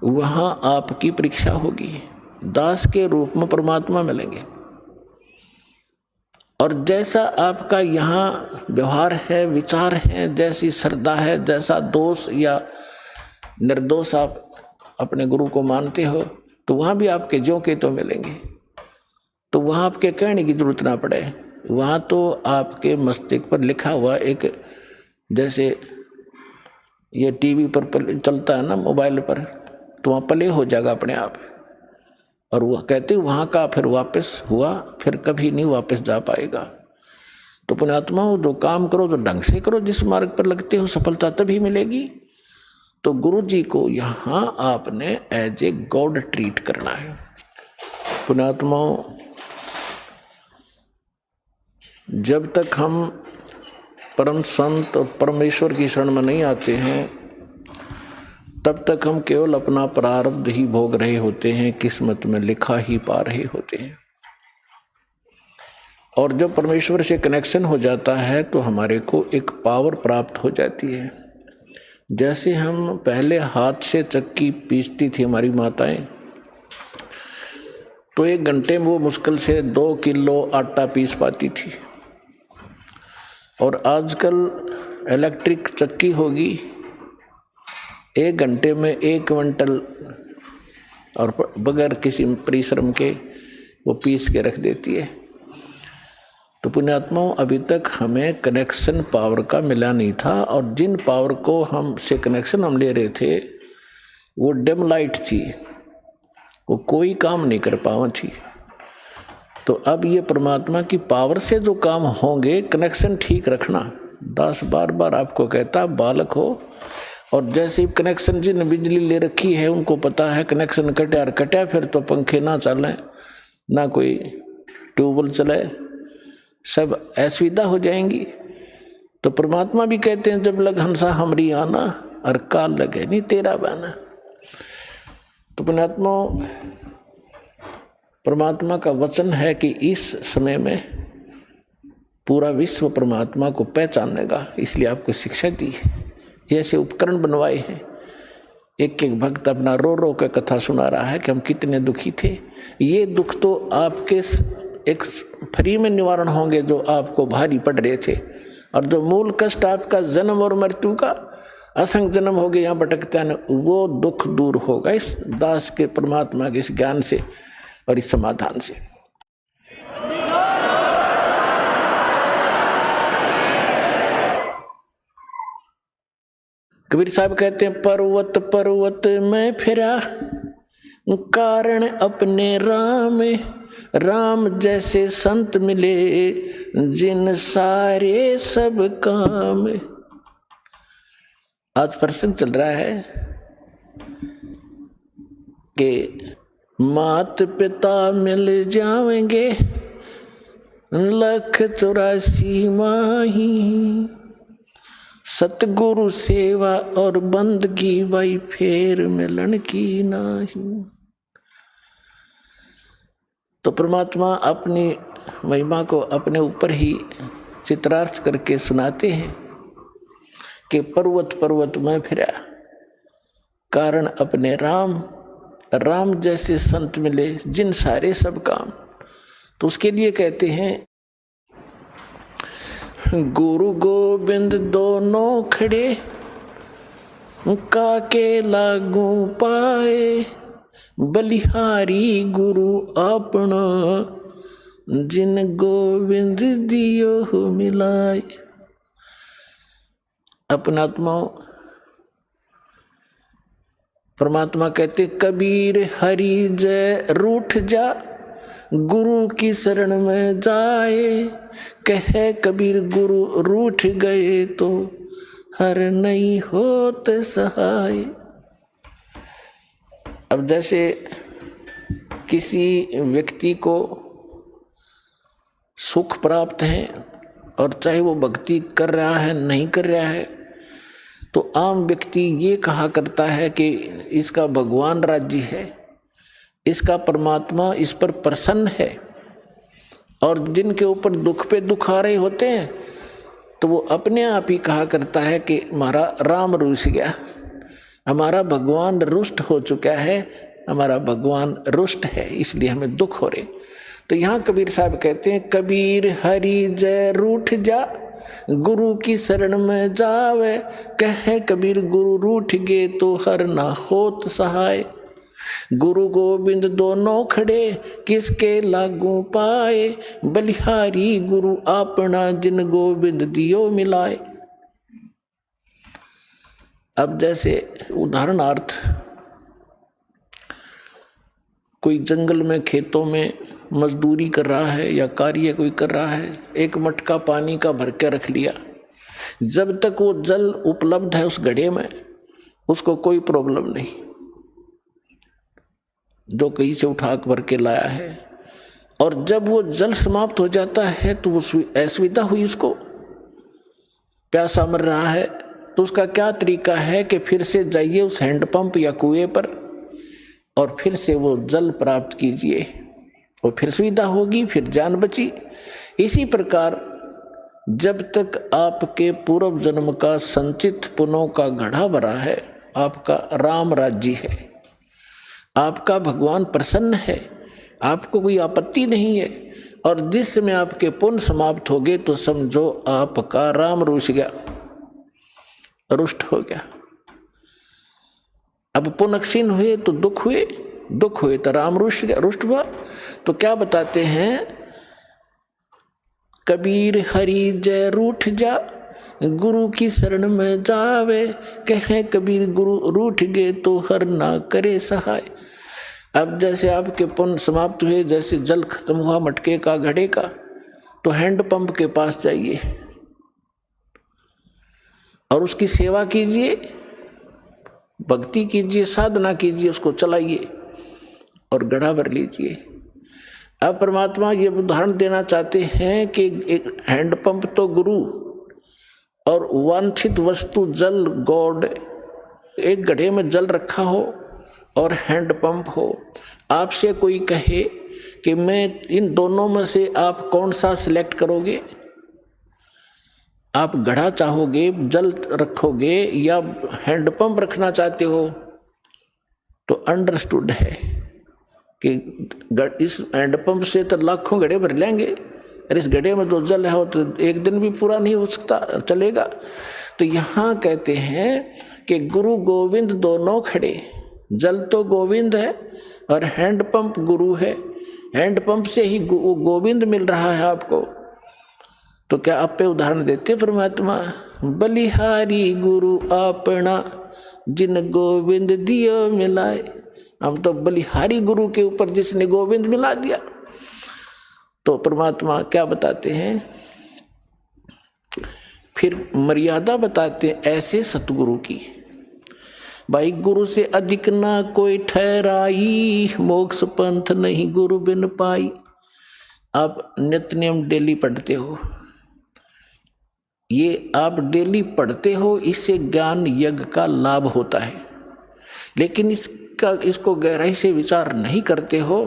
वहां आपकी परीक्षा होगी। दास के रूप में परमात्मा मिलेंगे, और जैसा आपका यहाँ व्यवहार है, विचार है, जैसी श्रद्धा है, जैसा दोष या निर्दोष आप अपने गुरु को मानते हो, तो वहाँ भी आपके ज्यों के तो मिलेंगे। तो वहाँ आपके कहने की जरूरत ना पड़े, वहाँ तो आपके मस्तिष्क पर लिखा हुआ एक, जैसे ये टीवी पर चलता है ना, मोबाइल पर, तो वहाँ प्ले हो जाएगा अपने आप। और वह कहते वहाँ का फिर वापस हुआ, फिर कभी नहीं वापस जा पाएगा। तो पुण्यात्माओं, जो काम करो तो ढंग से करो, जिस मार्ग पर लगते हो सफलता तभी मिलेगी। तो गुरु जी को यहाँ आपने एज ए गॉड ट्रीट करना है। पुण्यात्माओं, जब तक हम परम संत और परमेश्वर की शरण में नहीं आते हैं, तब तक हम केवल अपना प्रारब्ध ही भोग रहे होते हैं, किस्मत में लिखा ही पा रहे होते हैं। और जब परमेश्वर से कनेक्शन हो जाता है तो हमारे को एक पावर प्राप्त हो जाती है। जैसे हम पहले हाथ से चक्की पीसती थी हमारी माताएं, तो 1 घंटे में वो मुश्किल से 2 किलो आटा पीस पाती थी। और आजकल इलेक्ट्रिक चक्की होगी, 1 घंटे में 1 क्विंटल और बगैर किसी परिश्रम के वो पीस के रख देती है। तो पुण्यात्माओं, अभी तक हमें कनेक्शन पावर का मिला नहीं था, और जिन पावर को हम से कनेक्शन हम ले रहे थे वो डिम लाइट थी, वो कोई काम नहीं कर पावा थी। तो अब ये परमात्मा की पावर से जो काम होंगे, कनेक्शन ठीक रखना। दास बार बार आपको कहता, बालक हो, और जैसे कनेक्शन जिन बिजली ले रखी है उनको पता है कनेक्शन कटा फिर तो पंखे ना चलें, ना कोई ट्यूबवेल चले, सब असुविधा हो जाएंगी। तो परमात्मा भी कहते हैं, जब लग हंसा हमरी आना, और काल लगे नहीं तेरा बहना। तो पुण्यात्मा, परमात्मा का वचन है कि इस समय में पूरा विश्व परमात्मा को पहचानेगा, इसलिए आपको शिक्षा दी है, ऐसे उपकरण बनवाए हैं। एक एक भक्त अपना रो रो के कथा सुना रहा है कि हम कितने दुखी थे। ये दुख तो आपके एक फ्री में निवारण होंगे जो आपको भारी पड़ रहे थे, और जो मूल कष्ट आपका जन्म और मृत्यु का असंग जन्म हो गए यहाँ भटकता है, वो दुख दूर होगा इस दास के परमात्मा के इस ज्ञान से और इस समाधान से। कबीर साहब कहते हैं, पर्वत पर्वत में फिरा कारण अपने राम, राम जैसे संत मिले जिन सारे सब काम। आज प्रश्न चल रहा है कि मात पिता मिल जाएंगे 184 माही, सतगुरु सेवा और बंदगी भाई फेर मिलन की नाही। तो परमात्मा अपनी महिमा को अपने ऊपर ही चित्रार्थ करके सुनाते हैं कि पर्वत पर्वत में फिरा कारण अपने राम, राम जैसे संत मिले जिन सारे सब काम। तो उसके लिए कहते हैं, गुरु गोविंद दोनों खड़े काके लागू पाए, बलिहारी गुरु अपना जिन गोविंद दियो मिलाए। अपनात्मा परमात्मा कहते, कबीर हरि जय रूठ जा गुरु की शरण में जाए, कहे कबीर गुरु रूठ गए तो हर नहीं होते सहाय। अब जैसे किसी व्यक्ति को सुख प्राप्त है और चाहे वो भक्ति कर रहा है नहीं कर रहा है, तो आम व्यक्ति ये कहा करता है कि इसका भगवान राज्य है, इसका परमात्मा इस पर प्रसन्न है। और जिनके ऊपर दुख पे दुख आ रहे होते हैं तो वो अपने आप ही कहा करता है कि हमारा राम रूस गया, हमारा भगवान रुष्ट हो चुका है, हमारा भगवान रुष्ट है, इसलिए हमें दुख हो रहे। तो यहाँ कबीर साहब कहते हैं, कबीर हरि जय रूठ जा, गुरु की शरण में जावे। कहे कबीर गुरु रूठ गे तो हर ना होत सहाय। गुरु गोविंद दोनों खड़े किसके लागू पाए। बलिहारी गुरु अपना जिन गोविंद दियो मिलाए। अब जैसे उदाहरणार्थ कोई जंगल में खेतों में मजदूरी कर रहा है या कार्य कोई कर रहा है, एक मटका पानी का भर के रख लिया। जब तक वो जल उपलब्ध है उस घड़े में, उसको कोई प्रॉब्लम नहीं। जो कहीं से उठा भर के लाया है, और जब वो जल समाप्त हो जाता है तो वो असुविधा हुई, उसको प्यासा मर रहा है, तो उसका क्या तरीका है कि फिर से जाइए उस हैंडपंप या कुएं पर और फिर से वो जल प्राप्त कीजिए, और फिर सुविधा होगी, फिर जान बची। इसी प्रकार जब तक आपके पूर्व जन्म का संचित पुण्यों का घड़ा भरा है, आपका राम राज्य है, आपका भगवान प्रसन्न है, आपको कोई आपत्ति नहीं है, और जिस समय आपके पुण्य समाप्त हो गए तो समझो आपका राम रुष्ट गया, रुष्ट हो गया। अब पुण्य क्षीण हुए तो दुख हुए, दुख हुए तो राम रुष्ट गया, रुष्ट हुआ। तो क्या बताते हैं, कबीर हरि जय रूठ जा, गुरु की शरण में जावे। कहे कबीर गुरु रूठ गए तो हर ना करे सहाय। अब जैसे आपके पुण्य समाप्त हुए, जैसे जल खत्म हुआ मटके का घड़े का, तो हैंडपंप के पास जाइए और उसकी सेवा कीजिए, भक्ति कीजिए, साधना कीजिए, उसको चलाइए और गढ़ा भर लीजिए। अब परमात्मा ये उदाहरण देना चाहते हैं कि एक हैंडपंप तो गुरु और वांछित वस्तु जल गॉड, एक गड्ढे में जल रखा हो और हैंडपंप हो। आपसे कोई कहे कि मैं इन दोनों में से आप कौन सा सिलेक्ट करोगे, आप घड़ा चाहोगे, जल रखोगे या हैंडपंप रखना चाहते हो, तो अंडरस्टूड है कि इस हैंडपंप से तो लाखों घड़े भर लेंगे, और इस घड़े में जो जल है तो एक दिन भी पूरा नहीं हो सकता, चलेगा। तो यहाँ कहते हैं कि गुरु गोविंद दोनों खड़े, जल तो गोविंद है और हैंडपंप गुरु है, हैंडपंप से ही गोविंद मिल रहा है आपको। तो क्या आप पे उदाहरण देते परमात्मा, बलिहारी गुरु अपना जिन गोविंद दियो मिलाए। हम तो बलिहारी गुरु के ऊपर जिसने गोविंद मिला दिया। तो परमात्मा क्या बताते हैं, फिर मर्यादा बताते हैं ऐसे सतगुरु की। भाई गुरु से अधिक ना कोई ठहराई, मोक्ष पंथ नहीं गुरु बिन पाई। आप नित्य नियम डेली पढ़ते हो, ये आप डेली पढ़ते हो, इससे ज्ञान यज्ञ का लाभ होता है, लेकिन इसको गहराई से विचार नहीं करते हो।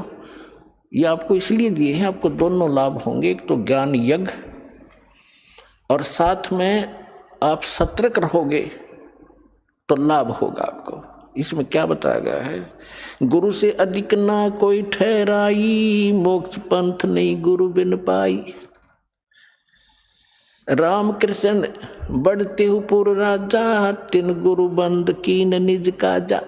ये आपको इसलिए दिए हैं, आपको दोनों लाभ होंगे, एक तो ज्ञान यज्ञ और साथ में आप सतर्क रहोगे तो लाभ होगा आपको। इसमें क्या बताया गया है, गुरु से अधिक ना कोई ठहराई, मोक्ष पंथ नहीं गुरु बिन पाई। राम कृष्ण बढ़ते हु पुर राजा, तिन गुरु बंद कीन निज काजा।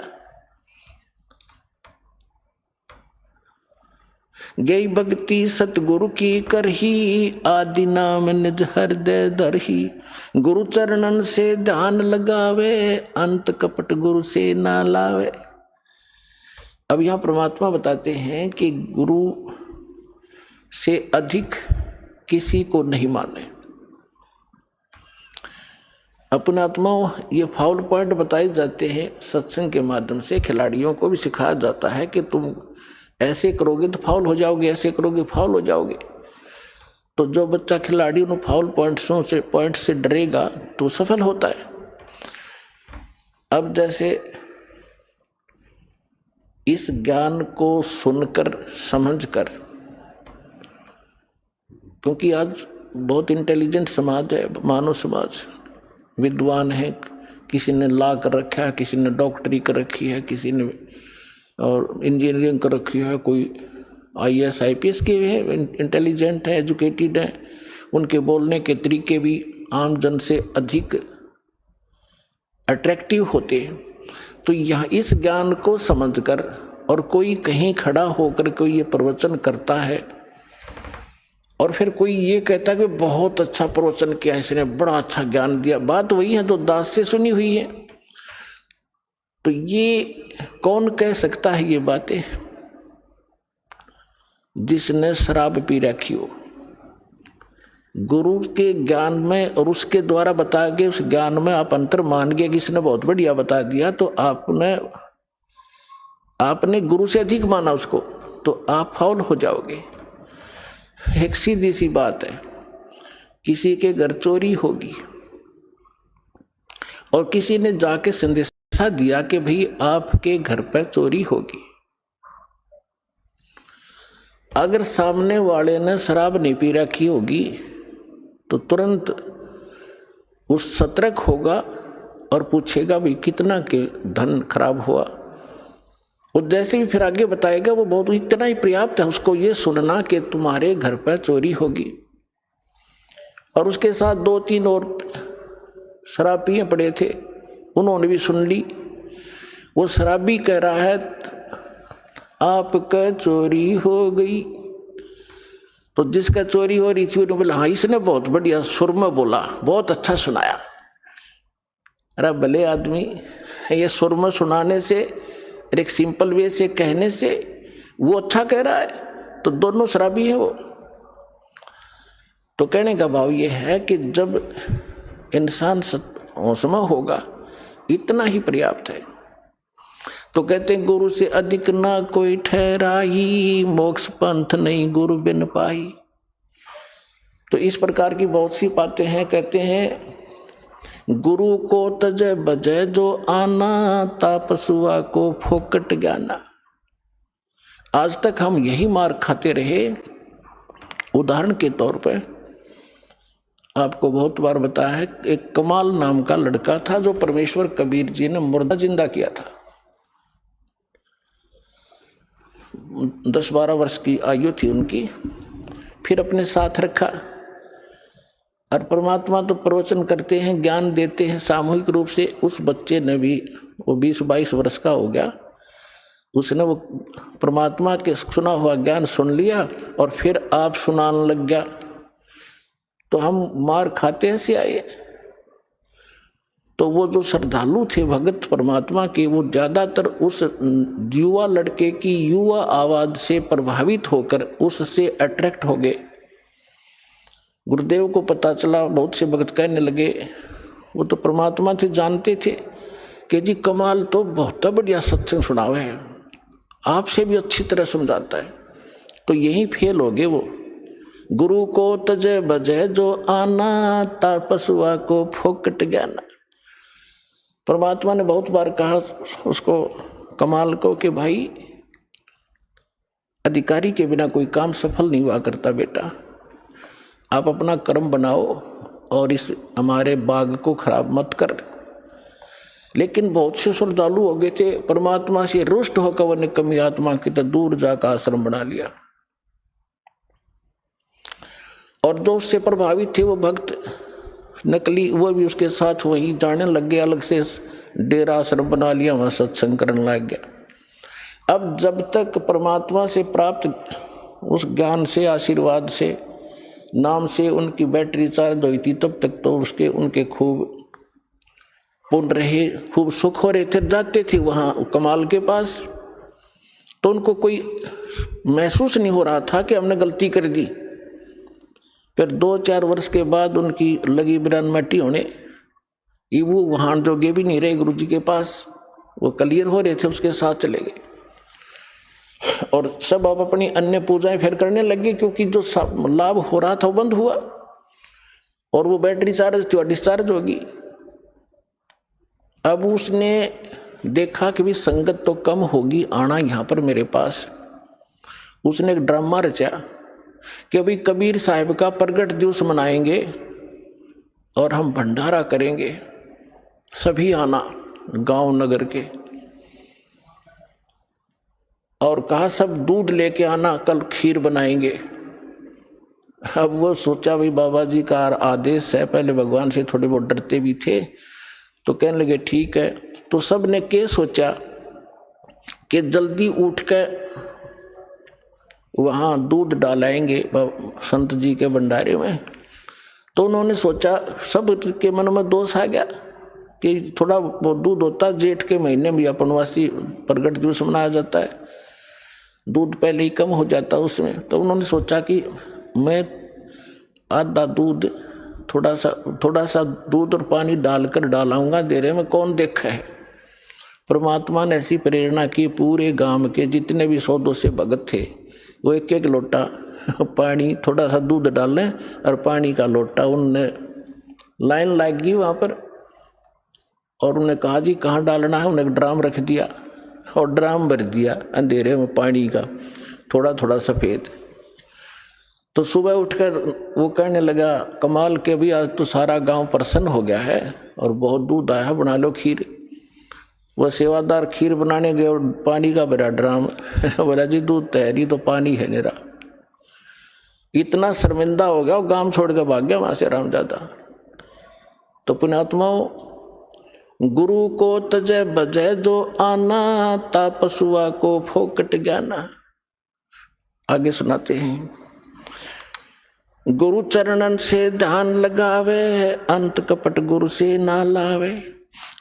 गई भक्ति सतगुरु की करही, आदि नाम निज हृदय धरही। गुरु चरणन से ध्यान लगावे, अंत कपट गुरु से ना लावे। अब यहाँ परमात्मा बताते हैं कि गुरु से अधिक किसी को नहीं माने। अपने आत्माओं ये फाउल पॉइंट बताए जाते हैं सत्संग के माध्यम से, खिलाड़ियों को भी सिखाया जाता है कि तुम ऐसे करोगे तो फाउल हो जाओगे, ऐसे करोगे फाउल हो जाओगे। तो जो बच्चा खिलाड़ी उन फाउल पॉइंट से डरेगा तो सफल होता है। अब जैसे इस ज्ञान को सुनकर समझकर, क्योंकि आज बहुत इंटेलिजेंट समाज है, मानव समाज, विद्वान है, किसी ने ला कर रखा है, किसी ने डॉक्टरी कर रखी है, किसी ने और इंजीनियरिंग कर रखी है, कोई IAS IPS के है, इंटेलिजेंट है, एजुकेटेड है, उनके बोलने के तरीके भी आम जन से अधिक अट्रैक्टिव होते हैं। तो यह इस ज्ञान को समझकर और कोई कहीं खड़ा होकर कोई ये प्रवचन करता है और फिर कोई ये कहता है कि बहुत अच्छा प्रवचन किया, इसने बड़ा अच्छा ज्ञान दिया, बात वही है तो दास से सुनी हुई है। तो ये कौन कह सकता है ये बातें? जिसने शराब पी रखी हो। गुरु के ज्ञान में और उसके द्वारा बताए गए उस ज्ञान में आप अंतर मान गए कि इसने बहुत बढ़िया बता दिया, तो आपने गुरु से अधिक माना उसको, तो आप फाउल हो जाओगे। एक सीधी सी बात है, किसी के घर चोरी होगी और किसी ने जाके संदेशा दिया कि भाई आपके घर पर चोरी होगी। अगर सामने वाले ने शराब नहीं पी रखी होगी तो तुरंत उस सतर्क होगा और पूछेगा भाई कितना के धन खराब हुआ, और जैसे भी फिर आगे बताएगा वो बहुत इतना ही पर्याप्त है उसको ये सुनना कि तुम्हारे घर पर चोरी होगी। और उसके साथ 2-3 और शराब पिए पड़े थे, उन्होंने भी सुन ली। वो शराबी कह रहा है आपका चोरी हो गई, तो जिसका चोरी हो रही थी उन्होंने बोला हाँ इसने बहुत बढ़िया सुर में बोला, बहुत अच्छा सुनाया। अरे भले आदमी, ये सुर में सुनाने से एक सिंपल वे से कहने से वो अच्छा कह रहा है, तो दोनों शराबी है वो। तो कहने का भाव ये है कि जब इंसान होशमा होगा इतना ही पर्याप्त है। तो कहते हैं गुरु से अधिक ना कोई ठहराई, मोक्ष पंथ नहीं गुरु बिन पाई। तो इस प्रकार की बहुत सी बातें हैं। कहते हैं गुरु को तजय बजय जो आना, तापसुआ को फोकट ज्ञाना। आज तक हम यही मार खाते रहे। उदाहरण के तौर पर आपको बहुत बार बताया है, एक कमाल नाम का लड़का था जो परमेश्वर कबीर जी ने मुर्दा जिंदा किया था। 10-12 वर्ष की आयु थी उनकी। फिर अपने साथ रखा। और परमात्मा तो प्रवचन करते हैं, ज्ञान देते हैं सामूहिक रूप से। उस बच्चे ने भी, वो 20-22 वर्ष का हो गया, उसने वो परमात्मा के सुना हुआ ज्ञान सुन लिया और फिर आप सुनाने लग गया। तो हम मार खाते ऐसे आए। तो वो जो श्रद्धालु थे भगत परमात्मा के, वो ज्यादातर उस युवा लड़के की युवा आवाज से प्रभावित होकर उससे अट्रैक्ट हो गए। गुरुदेव को पता चला, बहुत से भगत कहने लगे, वो तो परमात्मा थे, जानते थे कि जी कमाल तो बहुत बढ़िया सत्संग सुनावे है, आपसे भी अच्छी तरह समझाता है। तो यही फेल हो गए वो। गुरु को तजय बजय जो आना, तापसुआ को फोकट ज्ञाना। परमात्मा ने बहुत बार कहा उसको, कमाल को, कि भाई अधिकारी के बिना कोई काम सफल नहीं हुआ करता बेटा, आप अपना कर्म बनाओ और इस हमारे बाग को खराब मत कर। लेकिन बहुत से श्रद्धालु हो गए थे, परमात्मा से रुष्ट होकर वो निकम्मी आत्मा की तो दूर जाकर आश्रम बना लिया। और जो उससे प्रभावित थे वो भक्त नकली, वो भी उसके साथ वहीं जाने लग गए, अलग से डेरा आश्रम बना लिया, वहां सत्संग करने लग गया। अब जब तक परमात्मा से प्राप्त उस ज्ञान से, आशीर्वाद से, नाम से उनकी बैटरी चार्ज हुई थी, तब तक तो उनके खूब पुण्य रहे, खूब सुख हो रहे थे। जाते थे वहाँ कमाल के पास तो उनको कोई महसूस नहीं हो रहा था कि हमने गलती कर दी। फिर 2-4 वर्ष के बाद उनकी लगी बिरान मट्टी होने, वो वहाँ जोगे भी नहीं रहे गुरु जी के पास, वो क्लियर हो रहे थे, उसके साथ चले गए। और सब अब अपनी अन्य पूजाएं फिर करने लगे, क्योंकि जो लाभ हो रहा था वो बंद हुआ और वो बैटरी चार्ज थी, डिस्चार्ज होगी। अब उसने देखा कि भी संगत तो कम होगी, आना यहाँ पर मेरे पास। उसने एक ड्रामा रचा कि अभी कबीर साहिब का प्रगट दिवस मनाएंगे और हम भंडारा करेंगे सभी आना गांव नगर के, और कहा सब दूध लेके आना, कल खीर बनाएंगे। अब वो सोचा भाई बाबा जी का आदेश है, पहले भगवान से थोड़े बहुत डरते भी थे, तो कहने लगे ठीक है। तो सब ने क्या सोचा कि जल्दी उठ कर वहाँ दूध डालाएंगे संत जी के भंडारे में। तो उन्होंने सोचा, सब के मन में दोष आ गया कि थोड़ा बहुत दूध होता, जेठ के महीने में अपनवासी प्रगट दिवस मनाया जाता है, दूध पहले ही कम हो जाता उसमें। तो उन्होंने सोचा कि मैं आधा दूध थोड़ा सा दूध और पानी डालकर डालाऊंगा, देरे में कौन देखा है। परमात्मा ने ऐसी प्रेरणा की, पूरे गांव के जितने भी 100-200 भगत थे वो एक एक लोटा पानी, थोड़ा सा दूध डालें और पानी का लोटा, उनने लाइन लग गई वहाँ पर, और उन्हें कहा जी कहाँ डालना है। उन्हें ड्राम रख दिया और ड्राम भर दिया अंधेरे में पानी का, थोड़ा थोड़ा सफ़ेद। तो सुबह उठकर वो कहने लगा कमाल के भी आज तो सारा गांव प्रसन्न हो गया है और बहुत दूध आया है, बना लो खीर। वह सेवादार खीर बनाने गए और पानी का भरा ड्राम बोला जी दूध तैयारी तो पानी है मेरा। इतना शर्मिंदा हो गया, वो गांव छोड़ के भाग गया वहां से रामजादा। तो पुण्यात्माओं, गुरु को तजय बजय जो आना, तापसुआ को फोकट ज्ञाना। आगे सुनाते हैं, गुरु चरणन से ध्यान लगावे, अंत कपट गुरु से ना लावे।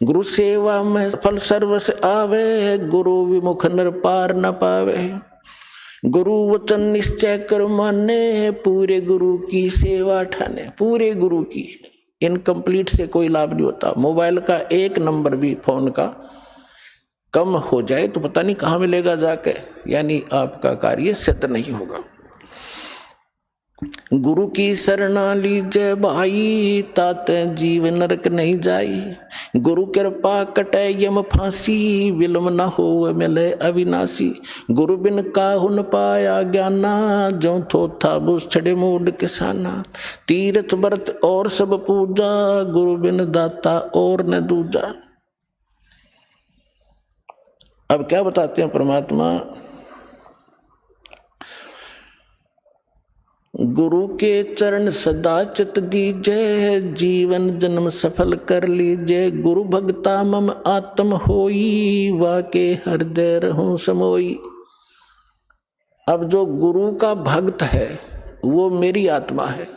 गुरु सेवा में फल सर्वस आवे, गुरु विमुख नर पार न पावे। गुरु वचन निश्चय कर माने, पूरे गुरु की सेवा ठाने। पूरे गुरु की, इनकम्प्लीट से कोई लाभ नहीं होता। मोबाइल का एक नंबर भी फोन का कम हो जाए तो पता नहीं कहाँ मिलेगा जाके, यानी आपका कार्य सिद्ध नहीं होगा। गुरु की शरणा लीजे भाई, ताते जीव नरक नहीं जाई। गुरु कृपा कटे यम फांसी, विलम न हो मिले अविनाशी। गुरु बिन काहु न पाया ज्ञाना, जो थो था बुझ छड़े मूड किसाना। तीर्थ व्रत और सब पूजा, गुरु बिन दाता और न दूजा। अब क्या बताते हैं परमात्मा, गुरु के चरण सदा चित दीजे, जीवन जन्म सफल कर लीजे। गुरु भक्ता मम आत्म होई, वाके हृदय रहूं समोई। अब जो गुरु का भक्त है वो मेरी आत्मा है,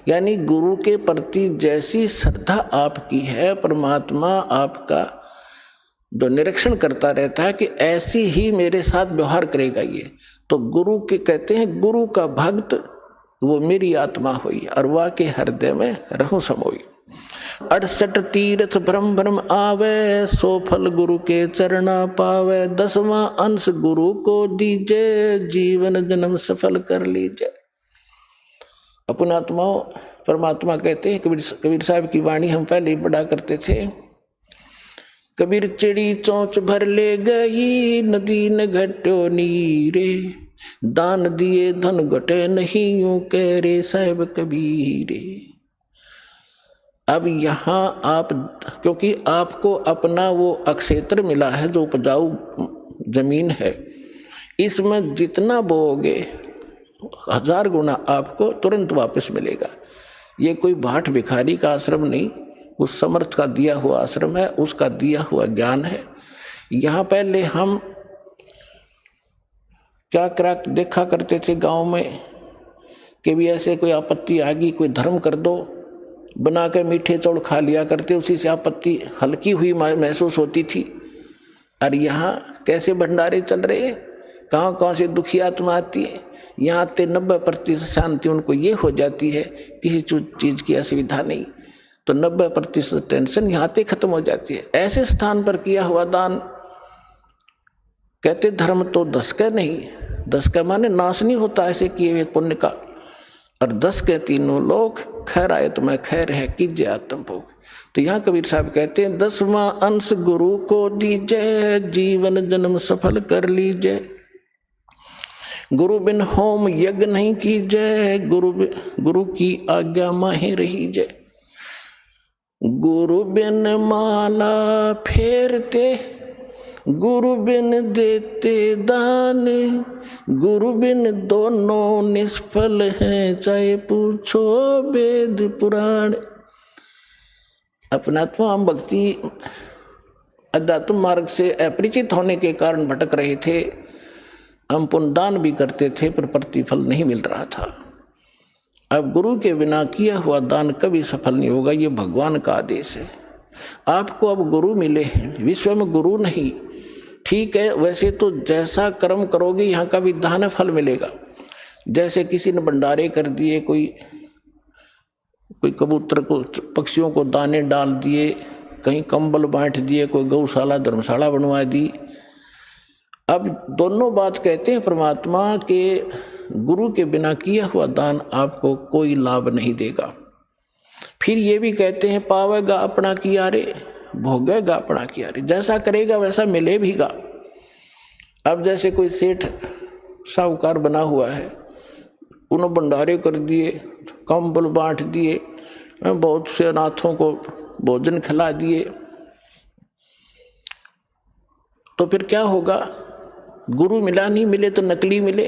यानी गुरु के प्रति जैसी श्रद्धा आपकी है, परमात्मा आपका जो निरीक्षण करता रहता है कि ऐसी ही मेरे साथ व्यवहार करेगा ये। तो गुरु के कहते हैं, गुरु का भक्त वो मेरी आत्मा हुई, और वह के हृदय में रहूं समोई। 68 तीर्थ भ्रम भ्रम आवे, सो फल गुरु के चरणा पावे। 10वां अंश गुरु को दीजे, जीवन जन्म सफल कर लीजे। अपने आत्माओं, परमात्मा कहते हैं, कबीर साहब की वाणी हम पहले ही पढ़ा करते थे। कबीर चिड़ी चोंच भर ले गई, नदी न घटो नीरे। दान दिए धन घटे नहीं, यूं कह रे साहिब कबीरे। अब यहाँ आप, क्योंकि आपको अपना वो अक्षेत्र मिला है जो उपजाऊ जमीन है, इसमें जितना बोओगे 1000 गुना आपको तुरंत वापस मिलेगा। ये कोई भाट भिखारी का आश्रम नहीं, उस समर्थ का दिया हुआ आश्रम है, उसका दिया हुआ ज्ञान है। यहाँ पहले हम क्या देखा करते थे गांव में कि भी ऐसे कोई आपत्ति आ गई, कोई धर्म कर दो, बना के मीठे चौड़ खा लिया करते, उसी से आपत्ति हल्की हुई महसूस होती थी। और यहाँ कैसे भंडारे चल रहे, कहाँ कहाँ से दुखी आत्मा आती है। यहाँ ते 90% शांति उनको ये हो जाती है, किसी चीज़ की असुविधा नहीं, तो 90% टेंशन यहाँ ते खत्म हो जाती है। ऐसे स्थान पर किया हुआ दान, कहते धर्म तो 10 का नहीं, 10 का माने नाश नहीं होता ऐसे किए हुए पुण्य का, और 10 के तीनों लोग खैर आए तो मैं खैर है कीजिए आत्म भोग। तो यहाँ कबीर साहब कहते हैं, 10वां अंश गुरु को दीजिए, जीवन जन्म सफल कर लीजिए। गुरु बिन होम यज्ञ नहीं कीजिए, गुरु की आज्ञा माहे रहीजे। गुरु बिन माला फेरते, गुरु बिन देते दान, गुरु बिन दोनों निष्फल हैं, चाहे पूछो वेद पुराण। अपनात्मा हम भक्ति अध्यात्म मार्ग से अपरिचित होने के कारण भटक रहे थे। हम पुण्यदान भी करते थे पर प्रतिफल नहीं मिल रहा था। अब गुरु के बिना किया हुआ दान कभी सफल नहीं होगा, ये भगवान का आदेश है। आपको अब गुरु मिले हैं, विश्व में गुरु नहीं, ठीक है, वैसे तो जैसा कर्म करोगे यहाँ का भी दान फल मिलेगा। जैसे किसी ने भंडारे कर दिए, कोई कबूतर को, पक्षियों को दाने डाल दिए, कहीं कंबल बांट दिए, कोई गौशाला धर्मशाला बनवा दी। अब दोनों बात कहते हैं परमात्मा के गुरु के बिना किया हुआ दान आपको कोई लाभ नहीं देगा। फिर ये भी कहते हैं पावेगा अपना किया रे, भोगेगा अपना किया रे, जैसा करेगा वैसा मिले भीगा। अब जैसे कोई सेठ साहूकार बना हुआ है, उन्होंने भंडारे कर दिए, कंबल बांट दिए, बहुत से अनाथों को भोजन खिला दिए, तो फिर क्या होगा? गुरु मिला नहीं, मिले तो नकली मिले,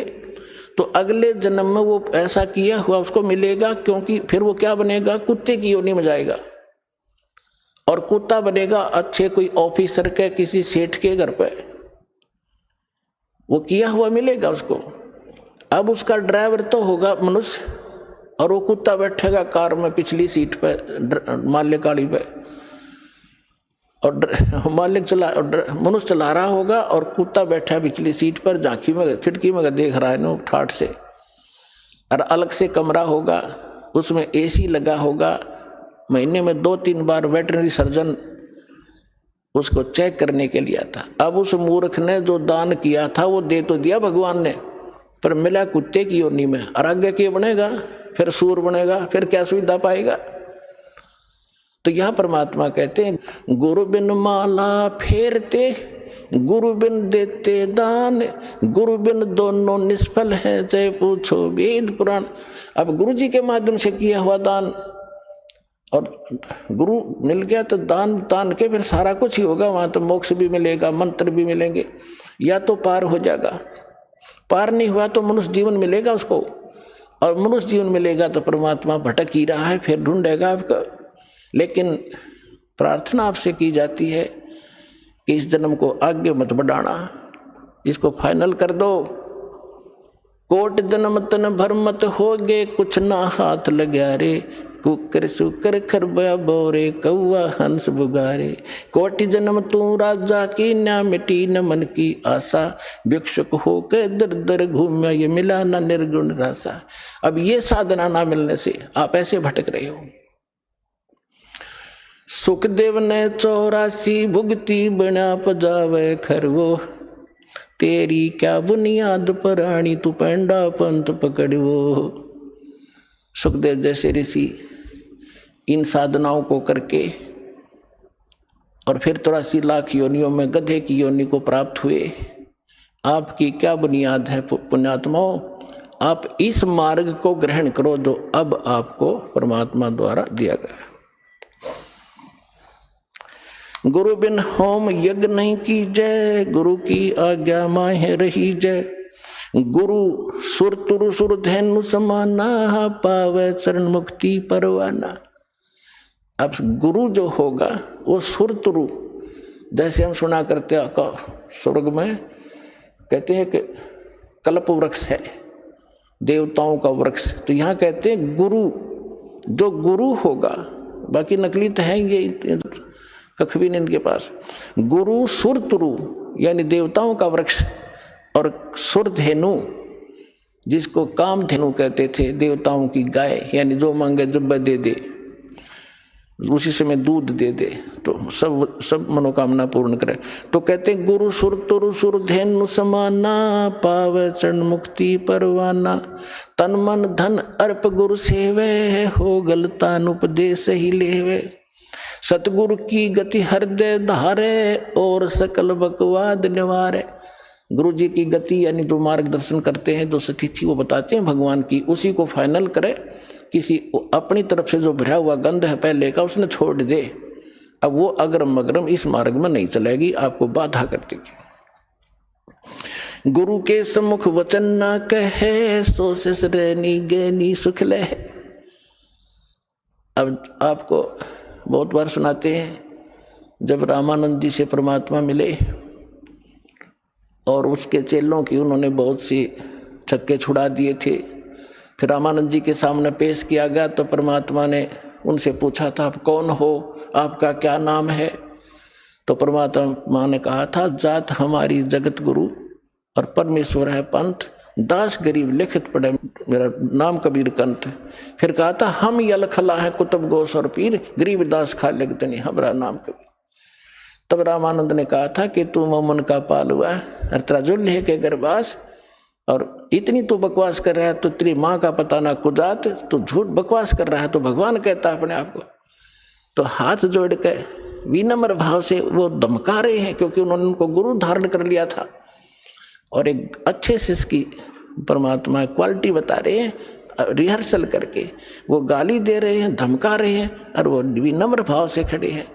तो अगले जन्म में वो ऐसा किया हुआ उसको मिलेगा, क्योंकि फिर वो क्या बनेगा? कुत्ते की योनि में जाएगा, और कुत्ता बनेगा अच्छे कोई ऑफिसर के, किसी सेठ के घर पे, वो किया हुआ मिलेगा उसको। अब उसका ड्राइवर तो होगा मनुष्य, और वो कुत्ता बैठेगा कार में पिछली सीट पे, माल्य गाड़ी पे, और मालिक मनुष्य चला रहा होगा और कुत्ता बैठा पिछली सीट पर, झांकी में खिड़की में देख रहा है नो ठाठ से। और अलग से कमरा होगा, उसमें एसी लगा होगा, महीने में 2-3 बार वेटरनरी सर्जन उसको चेक करने के लिए आता। अब उस मूर्ख ने जो दान किया था वो दे तो दिया भगवान ने, पर मिला कुत्ते की योनि में, और आगे क्या बनेगा? फिर सूर बनेगा, फिर क्या सुविधा पाएगा? तो यह परमात्मा कहते हैं गुरु बिन माला फेरते, गुरु बिन देते दान, गुरु बिन दोनों निष्फल है, चाहे पूछो वेद पुराण। अब गुरु जी के माध्यम से किया हुआ दान, और गुरु मिल गया तो दान के फिर सारा कुछ ही होगा, वहां तो मोक्ष भी मिलेगा, मंत्र भी मिलेंगे, या तो पार हो जाएगा। पार नहीं हुआ तो मनुष्य जीवन मिलेगा उसको, और मनुष्य जीवन मिलेगा तो परमात्मा भटक ही रहा है, फिर ढूंढेगा आपका। लेकिन प्रार्थना आपसे की जाती है कि इस जन्म को आगे मत बढ़ाना, इसको फाइनल कर दो। कोट जन्म तन भर मत होगे, कुछ ना हाथ लग्या रे, कुकर सुकर खरबा बोरे, कौआ हंस बुगारे। कोटि जन्म तू राजा की, ना मिटी न मन की आशा, भिक्षुक होकर दर दर घूमिया, ये मिला ना निर्गुण रासा। अब ये साधना ना मिलने से आप ऐसे भटक रहे हो। सुखदेव ने 84 भुगती बना पजावे खरवो, तेरी क्या बुनियाद पराणी, तू पेंडा पंथ पकड़वो। सुखदेव जैसे ऋषि इन साधनाओं को करके और फिर 83 लाख योनियों में गधे की योनि को प्राप्त हुए। आपकी क्या बुनियाद है पुण्यात्माओं? आप इस मार्ग को ग्रहण करो जो अब आपको परमात्मा द्वारा दिया गया। गुरु बिन होम यज्ञ नहीं की जय, गुरु की आज्ञा माहे रही जय। गुरु सुर तुरु सुर धैनु समाना, पावे चरण मुक्ति परवाना। अब गुरु जो होगा वो सुर तुरु, जैसे हम सुना करते स्वर्ग में कहते हैं कि कल्प वृक्ष है, देवताओं का वृक्ष, तो यहाँ कहते हैं गुरु, जो गुरु होगा, बाकी नकली तो है ये कख भी नहीं इनके पास। गुरु सुर तुरु यानी देवताओं का वृक्ष, और सुर धेनु जिसको काम धेनु कहते थे, देवताओं की गाय, यानी जो मांगे जब दे दे, उसी समय दूध दे दे तो सब मनोकामना पूर्ण करे। तो कहते हैं गुरु सुर तुरु सुर धेनु समाना, पावे चरण मुक्ति परवाना। तन मन धन अर्प गुरु सेवे, हो गलतान उपदेश ही लेवे। सतगुरु की गति हृदय धारे, और सकल बकवाद निवारे। गुरु जी की गति यानी जो मार्गदर्शन करते हैं, जो स्थिति वो बताते हैं भगवान की, उसी को फाइनल करे किसी अपनी तरफ से जो भरा हुआ गंध है पहले का उसने छोड़ दे, अब वो अग्रम अग्रम इस मार्ग में नहीं चलेगी, आपको बाधा कर देगी। गुरु के सम्मुख वचन ना कहे, सो ससुरैनी गैनी सुख लह। अब आपको बहुत बार सुनाते हैं, जब रामानंद जी से परमात्मा मिले और उसके चेलों की उन्होंने बहुत सी छक्के छुड़ा दिए थे, फिर रामानंद जी के सामने पेश किया गया तो परमात्मा ने उनसे पूछा था, आप कौन हो, आपका क्या नाम है? तो परमात्मा ने कहा था, जात हमारी जगत गुरु और परमेश्वर है पंथ, दास गरीब लिखित पढ़े मेरा नाम कबीर कंठ। फिर कहा था, हम यलखला है कुतुब गोस और पीर, गरीब दास खा लगतनी हमारा नाम कबीर। तब रामानंद ने कहा था कि तू मोमन का पाल हुआ और तेरा जुल्ल है के गर्भास, और इतनी तू बकवास कर रहा है तो तेरी माँ का पता ना कुजात, तू झूठ बकवास कर रहा है तो भगवान कहता है अपने आप को। तो हाथ जोड़ के विनम्र भाव से वो धमका रहे हैं, क्योंकि उन्होंने उनको गुरु धारण कर लिया था और एक अच्छे से इसकी परमात्मा क्वालिटी बता रहे हैं, रिहर्सल करके वो गाली दे रहे हैं, धमका रहे हैं, और वो विनम्र भाव से खड़े हैं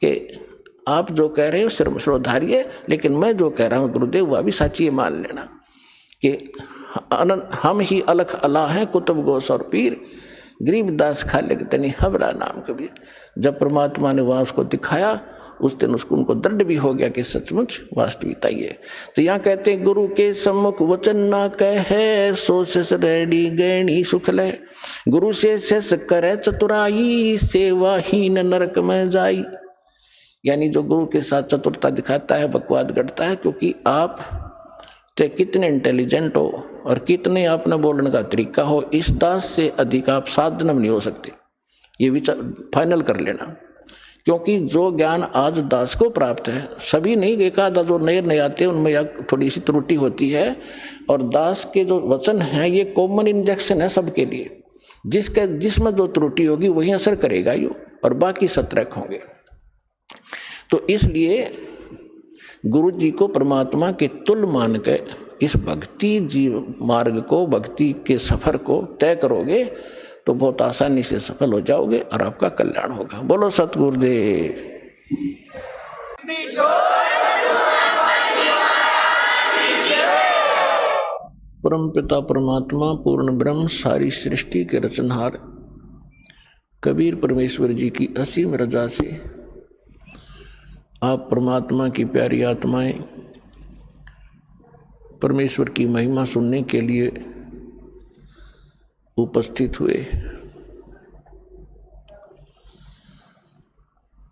कि आप जो कह रहे हो श्रोधारिये, लेकिन मैं जो कह रहा हूँ गुरुदेव वह भी सच्ची मान लेना कि हम ही अलख अला हैं कुतुब गोस और पीर, गरीब दास खा लगतनी हमारा नाम कबीर। जब परमात्मा ने वहाँ उसको दिखाया, उस दिन उसको उनको दृढ़ भी हो गया कि सचमुच वास्तविकता ही है। तो यहाँ कहते हैं, गुरु के सम्मुख वचन ना कहे, सो सस रेडी गैणी सुख ले। गुरु से सस करे चतुराई, सेवाहीन नरक में जाई। यानी जो गुरु के साथ चतुरता दिखाता है, बकवाद करता है, क्योंकि आप चाहे कितने इंटेलिजेंट हो और कितने आपने बोलने का तरीका हो, इस दास से अधिक आप साधन नहीं हो सकते। ये विचार फाइनल कर लेना, क्योंकि जो ज्ञान आज दास को प्राप्त है, सभी नहीं, एक आधा जो नए आते हैं उनमें थोड़ी सी त्रुटि होती है, और दास के जो वचन हैं ये कॉमन इंजेक्शन है सबके लिए, जिसमें जो त्रुटि होगी वही असर करेगा यो, और बाकी सतर्क होंगे। तो इसलिए गुरु जी को परमात्मा के तुल्य मान के इस भक्ति जीव मार्ग को, भक्ति के सफर को तय करोगे तो बहुत आसानी से सफल हो जाओगे और आपका कल्याण होगा। बोलो सतगुरुदेव। परम पिता परमात्मा पूर्ण ब्रह्म सारी सृष्टि के रचनहार कबीर परमेश्वर जी की असीम रजा से आप परमात्मा की प्यारी आत्माएं परमेश्वर की महिमा सुनने के लिए उपस्थित हुए।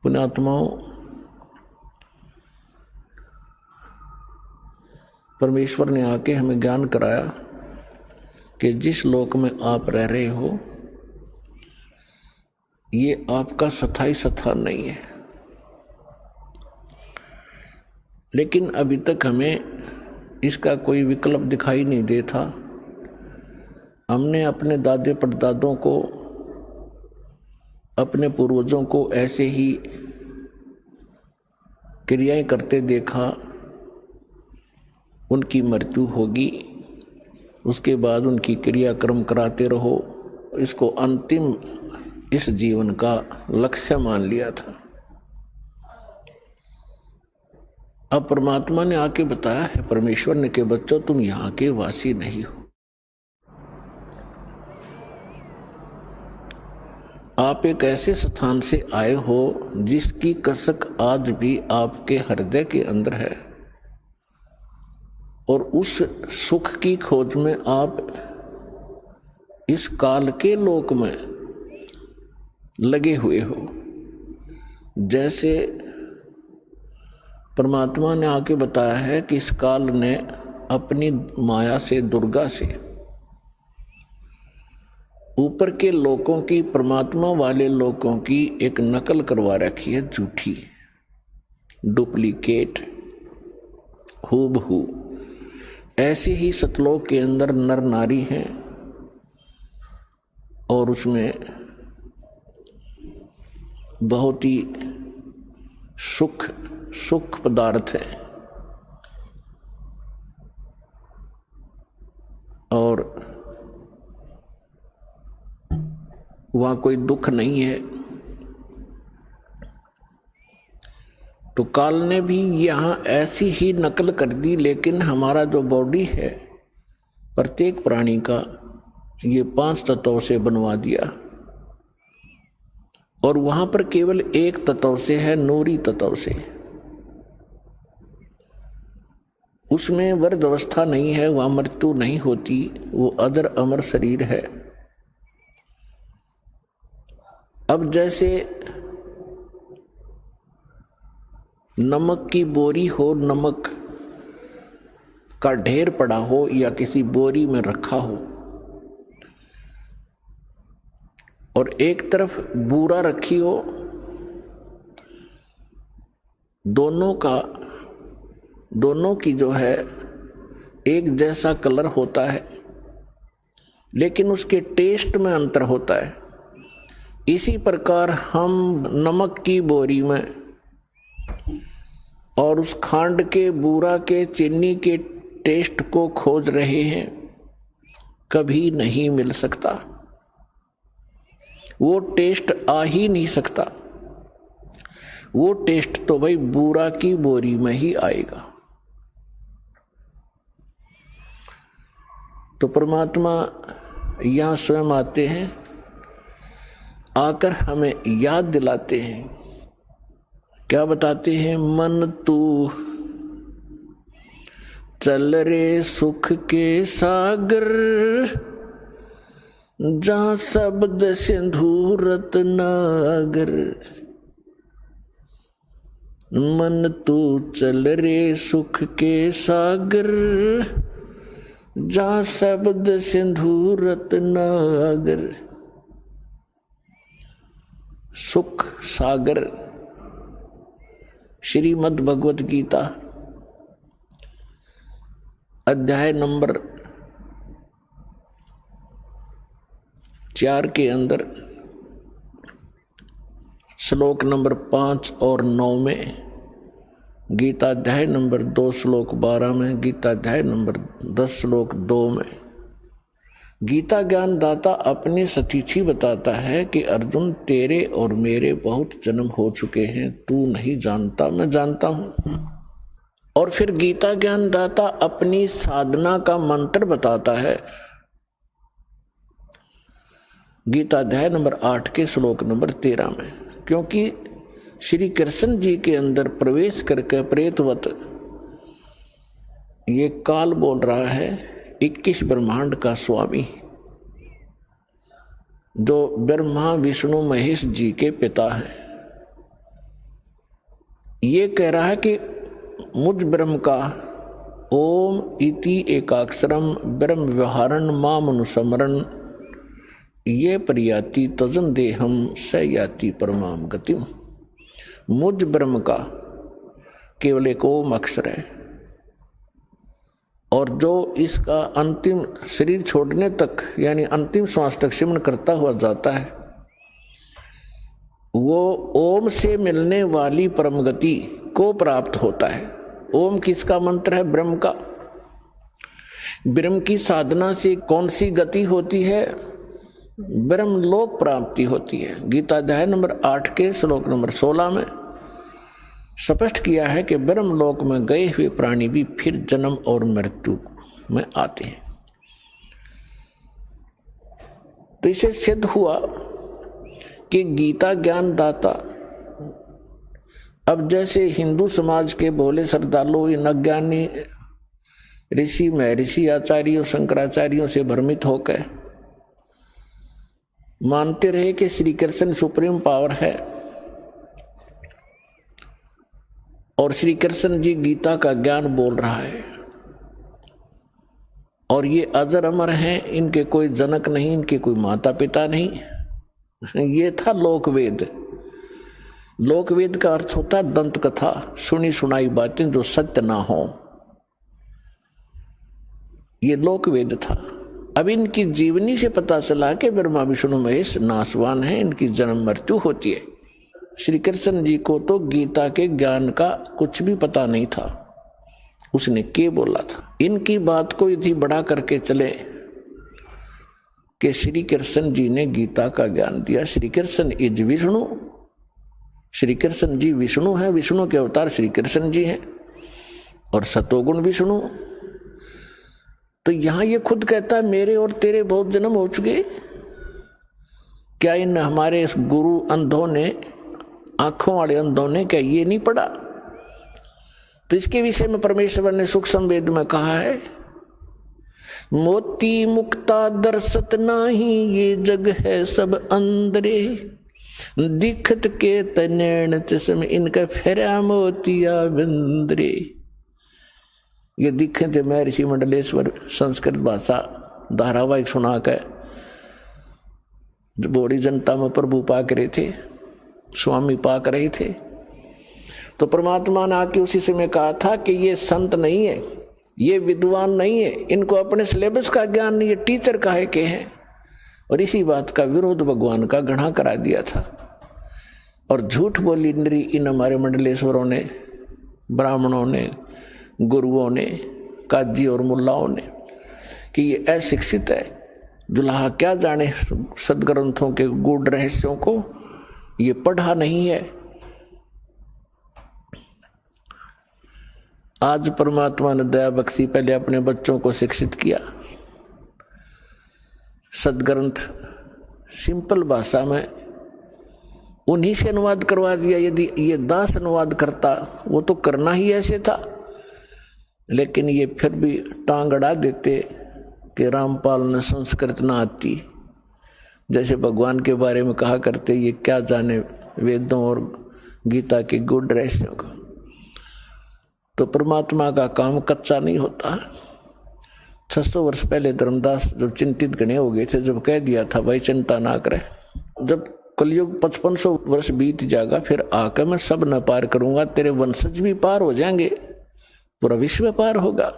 पुण्यात्माओं, परमेश्वर ने आके हमें ज्ञान कराया कि जिस लोक में आप रह रहे हो ये आपका स्थायी स्थान नहीं है, लेकिन अभी तक हमें इसका कोई विकल्प दिखाई नहीं देता। हमने अपने दादे परदादों को, अपने पूर्वजों को ऐसे ही क्रियाएं करते देखा, उनकी मृत्यु होगी, उसके बाद उनकी क्रियाक्रम कराते रहो, इसको अंतिम इस जीवन का लक्ष्य मान लिया था। अब परमात्मा ने आके बताया है, परमेश्वर ने कि बच्चों तुम यहाँ के वासी नहीं हो, आप एक ऐसे स्थान से आए हो जिसकी कसक आज भी आपके हृदय के अंदर है, और उस सुख की खोज में आप इस काल के लोक में लगे हुए हो। जैसे परमात्मा ने आके बताया है कि इस काल ने अपनी माया से, दुर्गा से ऊपर के लोकों की, परमात्मा वाले लोकों की एक नकल करवा रखी है, झूठी, डुप्लीकेट, हूबहू। ऐसे ही सतलोक के अंदर नर नारी हैं और उसमें बहुत ही सुख पदार्थ है, और वहां कोई दुख नहीं है। तो काल ने भी यहां ऐसी ही नकल कर दी, लेकिन हमारा जो बॉडी है प्रत्येक प्राणी का ये 5 तत्वों से बनवा दिया, और वहां पर केवल एक तत्व से है, नूरी तत्व से। उसमें वृद्ध अवस्था नहीं है, वहां मृत्यु नहीं होती, वो अदर अमर शरीर है। अब जैसे नमक की बोरी हो, नमक का ढेर पड़ा हो या किसी बोरी में रखा हो, और एक तरफ बूरा रखी हो, दोनों की जो है एक जैसा कलर होता है, लेकिन उसके टेस्ट में अंतर होता है। इसी प्रकार हम नमक की बोरी में और उस खांड के, बूरा के, चीनी के टेस्ट को खोज रहे हैं, कभी नहीं मिल सकता। वो टेस्ट आ ही नहीं सकता। वो टेस्ट तो भाई बूरा की बोरी में ही आएगा। तो परमात्मा यहां स्वयं आते हैं, आकर हमें याद दिलाते हैं। क्या बताते हैं? मन तू चल रे सुख के सागर, जहां शब्द सिंधु रत्नागर। मन तू चल रे सुख के सागर, जहां शब्द सिंधु रत्नागर। सुख सागर, श्रीमद् भगवत गीता अध्याय नंबर 4 के अंदर श्लोक नंबर 5 और 9 में, गीता अध्याय नंबर 2 श्लोक 12 में, गीता अध्याय नंबर 10 श्लोक 2 में गीता ज्ञान दाता अपने सतीची बताता है कि अर्जुन, तेरे और मेरे बहुत जन्म हो चुके हैं, तू नहीं जानता, मैं जानता हूं। और फिर गीता ज्ञान दाता अपनी साधना का मंत्र बताता है, गीता अध्याय नंबर 8 के श्लोक नंबर 13 में। क्योंकि श्री कृष्ण जी के अंदर प्रवेश करके प्रेतवत ये काल बोल रहा है, 21 ब्रह्मांड का स्वामी, जो ब्रह्मा विष्णु महेश जी के पिता है, ये कह रहा है कि मुझ ब्रह्म का ओम इति एकाक्षरम ब्रह्म व्यवहारण मामनुस्मरण ये प्रयाति तजन देहम स याति परमाम गतिम। मुझ ब्रह्म का केवल एक ओम अक्षर है, और जो इसका अंतिम शरीर छोड़ने तक यानी अंतिम श्वास तक सिमरण करता हुआ जाता है, वो ओम से मिलने वाली परम गति को प्राप्त होता है। ओम किसका मंत्र है? ब्रह्म का। ब्रह्म की साधना से कौन सी गति होती है? ब्रह्म लोक प्राप्ति होती है। गीता अध्याय नंबर 8 के श्लोक नंबर 16 में स्पष्ट किया है कि ब्रह्म लोक में गए हुए प्राणी भी फिर जन्म और मृत्यु में आते हैं। तो इसे सिद्ध हुआ कि गीता ज्ञान दाता, अब जैसे हिंदू समाज के भोले श्रद्धालु इन अज्ञानी ऋषि महर्षि आचार्यों शंकराचार्यों से भ्रमित होकर मानते रहे कि श्री कृष्ण सुप्रीम पावर है और श्री कृष्ण जी गीता का ज्ञान बोल रहा है और ये अजर अमर हैं, इनके कोई जनक नहीं, इनके कोई माता पिता नहीं। ये था लोकवेद। लोकवेद का अर्थ होता है दंत कथा, सुनी सुनाई बातें जो सत्य ना हो, ये लोकवेद था। अब इनकी जीवनी से पता चला कि ब्रह्मा विष्णु महेश नासवान है, इनकी जन्म मृत्यु होती है। श्री कृष्ण जी को तो गीता के ज्ञान का कुछ भी पता नहीं था, उसने क्या बोला था। इनकी बात को यदि बड़ा करके चले कि श्री कृष्ण जी ने गीता का ज्ञान दिया। श्री कृष्ण इज विष्णु, श्री कृष्ण जी विष्णु हैं, विष्णु के अवतार श्री कृष्ण जी हैं और सतोगुण विष्णु। तो यहां ये खुद कहता है मेरे और तेरे बहुत जन्म हो चुके, क्या इन हमारे गुरु अंधों ने, आंखों वाले अंधों ने क्या ये नहीं पढ़ा? तो इसके विषय में परमेश्वर ने सूक्ष्म वेद में कहा है, मोती मुक्ता दर्शत नाही, ये जग है सब अंदरे, दिखत के तनैण चश्म, इनका फेरा मोतिया बिंदरे। ये दिखे थे महर्षि मंडलेश्वर संस्कृत भाषा धारावाहिक सुनाकर बड़ी जनता में प्रभु पाक रहे थे, स्वामी पाक रहे थे। तो परमात्मा ने आके उसी समय कहा था कि ये संत नहीं है, ये विद्वान नहीं है, इनको अपने सिलेबस का ज्ञान नहीं है, टीचर काहे के हैं। और इसी बात का विरोध भगवान का घृणा करा दिया था और झूठ बोली नरी इन हमारे मंडलेश्वरों ने, ब्राह्मणों ने, गुरुओं ने, काजी और मुल्लाओं ने कि ये अशिक्षित है, दुल्हा क्या जाने सदग्रंथों के गूढ़ रहस्यों को, ये पढ़ा नहीं है। आज परमात्मा ने दया बख्शी, पहले अपने बच्चों को शिक्षित किया, सदग्रंथ सिंपल भाषा में उन्हीं से अनुवाद करवा दिया। यदि ये दास अनुवाद करता, वो तो करना ही ऐसे था, लेकिन ये फिर भी टांग अड़ा देते कि रामपाल ने संस्कृत ना आती, जैसे भगवान के बारे में कहा करते ये क्या जाने वेदों और गीता के गूढ़ रहस्यों को। तो परमात्मा का काम कच्चा नहीं होता। 600 वर्ष पहले धर्मदास जब चिंतित गणे हो गए थे, जब कह दिया था भाई चिंता ना करे, जब कलयुग 5500 वर्ष बीत जाएगा फिर आकर मैं सब न पार करूंगा, तेरे वंशज भी पार हो जाएंगे, पूरा विश्व पार होगा।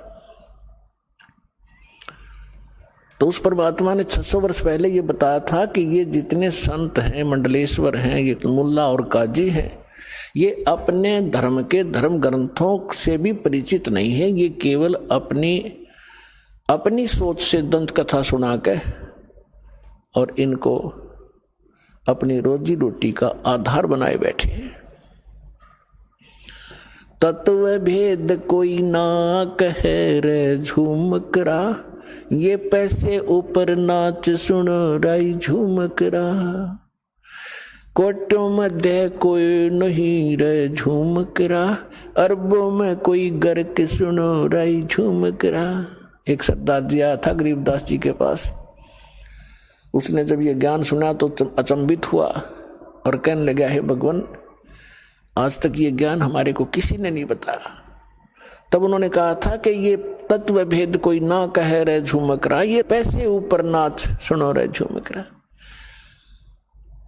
तो उस परमात्मा ने 600 वर्ष पहले ये बताया था कि ये जितने संत हैं, मंडलेश्वर हैं, ये मुल्ला और काजी हैं, ये अपने धर्म के धर्म ग्रंथों से भी परिचित नहीं है, ये केवल अपनी सोच से दंत कथा सुना के और इनको अपनी रोजी रोटी का आधार बनाए बैठे हैं। तत्व भेद कोई ना कहे रे झूमकरा, ये पैसे ऊपर नाच सुनो राई झूमकरा, कोटों मध्य कोई नहीं रे झूमकरा, अरबों में कोई गर्क सुनो राई झूमकरा। एक सरदार जी आया था गरीबदास जी के पास, उसने जब ये ज्ञान सुना तो अचंभित हुआ और कहने लगा, हे भगवान, आज तक ये ज्ञान हमारे को किसी ने नहीं बताया। तब उन्होंने कहा था कि ये तत्व भेद कोई ना कहे रे झूमकरा, ये पैसे ऊपर नाच सुनो रे झूमकरा।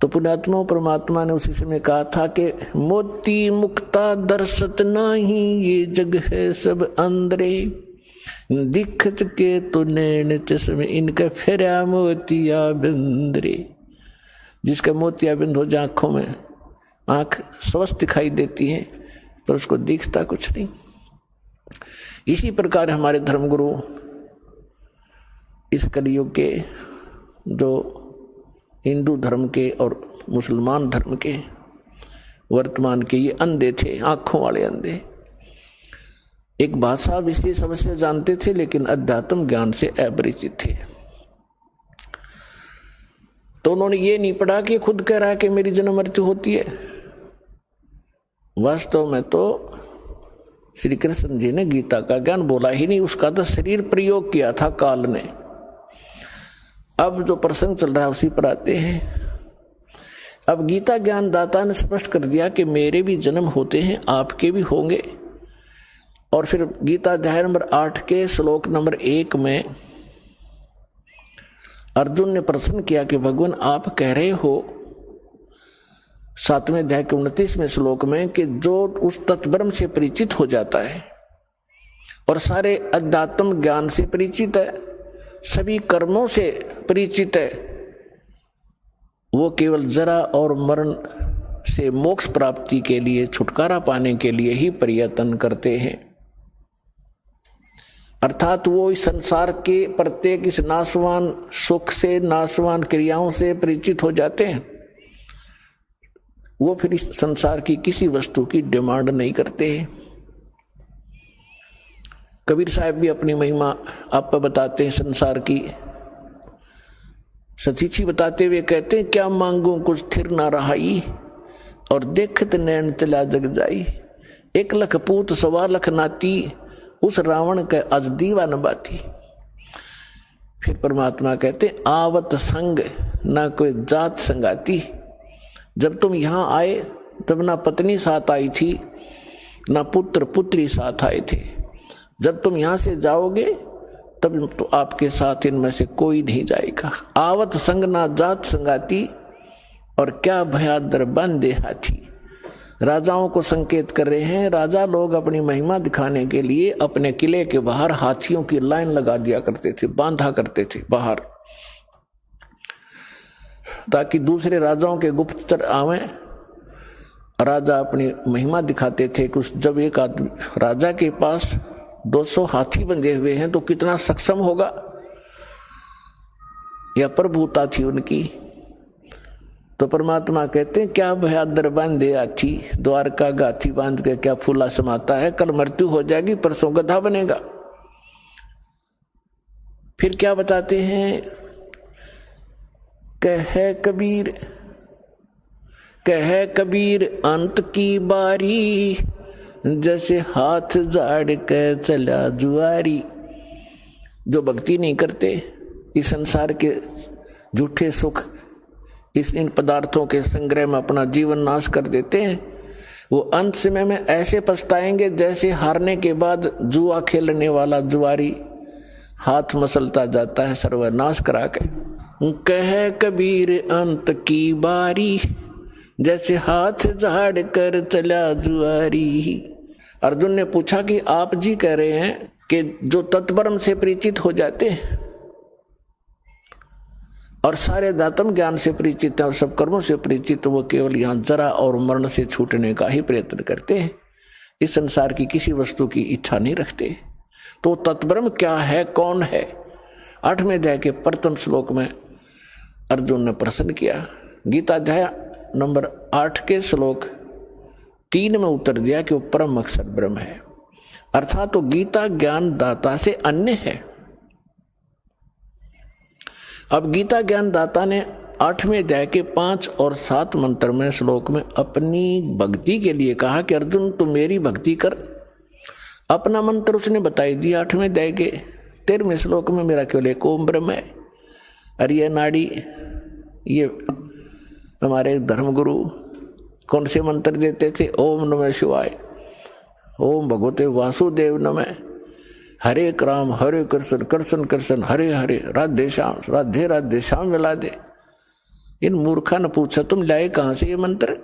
तो पुण्यात्मा परमात्मा ने उसी समय कहा था कि मोती मुक्ता दर्शत नाही, ये जग है सब अंदरे, दिखत के तो नैन चश्मे, इनका फेरा मोतिया बिंदरे। जिसका मोतिया बिंद हो जाए आंखों में, आंख स्वस्थ दिखाई देती है पर उसको दिखता कुछ नहीं। इसी प्रकार हमारे धर्मगुरु इस कलयुग के, जो हिंदू धर्म के और मुसलमान धर्म के वर्तमान के, ये अंधे थे, आंखों वाले अंधे। एक भाषा विशेष अवश्य जानते थे लेकिन अध्यात्म ज्ञान से अपरिचित थे। तो उन्होंने ये नहीं पढ़ा कि खुद कह रहा है कि मेरी जन्म मृत्यु होती है। वास्तव में तो श्री कृष्ण जी ने गीता का ज्ञान बोला ही नहीं, उसका तो शरीर प्रयोग किया था काल ने। अब जो प्रसंग चल रहा है उसी पर आते हैं। अब गीता ज्ञान दाता ने स्पष्ट कर दिया कि मेरे भी जन्म होते हैं, आपके भी होंगे। और फिर गीता अध्याय नंबर 8 के श्लोक नंबर 1 में अर्जुन ने प्रश्न किया कि भगवान आप कह रहे हो 7वें अध्याय के 29वें श्लोक में कि जो उस तत्ब्रह्म से परिचित हो जाता है और सारे अध्यात्म ज्ञान से परिचित है, सभी कर्मों से परिचित है, वो केवल जरा और मरण से मोक्ष प्राप्ति के लिए, छुटकारा पाने के लिए ही प्रयत्न करते हैं। अर्थात वो इस संसार के प्रत्येक इस नाशवान सुख से, नाशवान क्रियाओं से परिचित हो जाते हैं। वो फिर इस संसार की किसी वस्तु की डिमांड नहीं करते हैं। कबीर साहब भी अपनी महिमा आप पर बताते हैं संसार की, सचीची बताते हुए कहते हैं, क्या मांगू कुछ थिर ना रहाई, और देखत नैन चला जग जाई। 1 लख पूत 1.25 लाख नाती, उस रावण के अज दीवा न बाती। फिर परमात्मा कहते हैं, आवत संग ना कोई जात संगाती। जब तुम यहां आए तब ना पत्नी साथ आई थी, ना पुत्र पुत्री साथ आए थे। जब तुम यहां से जाओगे तब तो आपके साथ इनमें से कोई नहीं जाएगा। आवत संग ना जात संगाती, और क्या भयादर बांधे हाथी। राजाओं को संकेत कर रहे हैं। राजा लोग अपनी महिमा दिखाने के लिए अपने किले के बाहर हाथियों की लाइन लगा दिया करते थे, बांधा करते थे बाहर, ताकि दूसरे राजाओं के गुप्तचर आवें। राजा अपनी महिमा दिखाते थे। कुछ जब एक आदमी राजा के पास 200 हाथी बंधे हुए हैं तो कितना सक्षम होगा, यह प्रभुता थी उनकी। तो परमात्मा कहते हैं, क्या भयादर बांधे हाथी, द्वारका गाथी बांध के क्या फूला समाता है। कल मृत्यु हो जाएगी, परसों गधा बनेगा। फिर क्या बताते हैं, कह कबीर अंत की बारी, जैसे हाथ झाड़ के चला जुआरी। जो भक्ति नहीं करते, इस संसार के झूठे सुख, इन पदार्थों के संग्रह में अपना जीवन नाश कर देते हैं, वो अंत समय में ऐसे पछताएंगे जैसे हारने के बाद जुआ खेलने वाला जुआरी हाथ मसलता जाता है सर्वनाश करा के। कह कबीर अंत की बारी, जैसे हाथ झाड़ कर चला जुआरी। अर्जुन ने पूछा कि आप जी कह रहे हैं कि जो तत्परम से परिचित हो जाते हैं और सारे दातम ज्ञान से परिचित है और सब कर्मों से परिचित, वो केवल यहाँ जरा और मरण से छूटने का ही प्रयत्न करते हैं, इस संसार की किसी वस्तु की इच्छा नहीं रखते। तो तत्परम क्या है, कौन है? 8वें अध्याय के प्रथम श्लोक में अर्जुन ने प्रश्न किया। गीता अध्याय नंबर 8 के श्लोक 3 में उत्तर दिया कि वो परम अक्षर ब्रह्म है, अर्थात तो गीता ज्ञान दाता से अन्य है। अब गीता ज्ञान दाता ने 8वें अध्याय के 5 और 7 मंत्र में श्लोक में अपनी भक्ति के लिए कहा कि अर्जुन तू मेरी भक्ति कर। अपना मंत्र उसने बताई दिया 8वें अध्याय के 13वें श्लोक में, मेरा केवल एक ओम ब्रह्म है। और ये नाड़ी, ये हमारे धर्मगुरु कौन से मंत्र देते थे? ओम नमः शिवाय, ओम भगवते वासुदेव नमः, हरे राम हरे कृष्ण कृष्ण कृष्ण हरे हरे, राधे राधे श्याम मिला दे। इन मूर्खा ने पूछा तुम लाए कहां से ये मंत्र?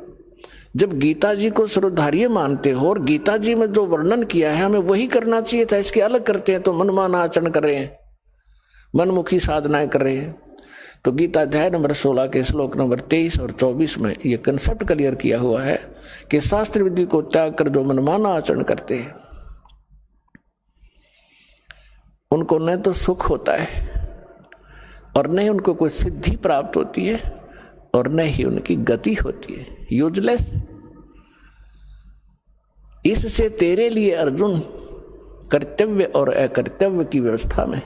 जब गीता जी को सर्वधार्य मानते हो और गीता जी में जो वर्णन किया है हमें वही करना चाहिए था, इसके अलग करते हैं तो मनमाना आचरण कर रहे हैं, मनमुखी साधनाएं कर रहे हैं। तो गीता अध्याय नंबर 16 के श्लोक नंबर 23 और 24 में यह कंसेप्ट क्लियर किया हुआ है कि शास्त्र विधि को त्याग कर जो मनमाना आचरण करते हैं उनको न तो सुख होता है और न ही उनको कोई सिद्धि प्राप्त होती है और न ही उनकी गति होती है, यूजलेस। इससे तेरे लिए अर्जुन कर्तव्य और अकर्तव्य की व्यवस्था में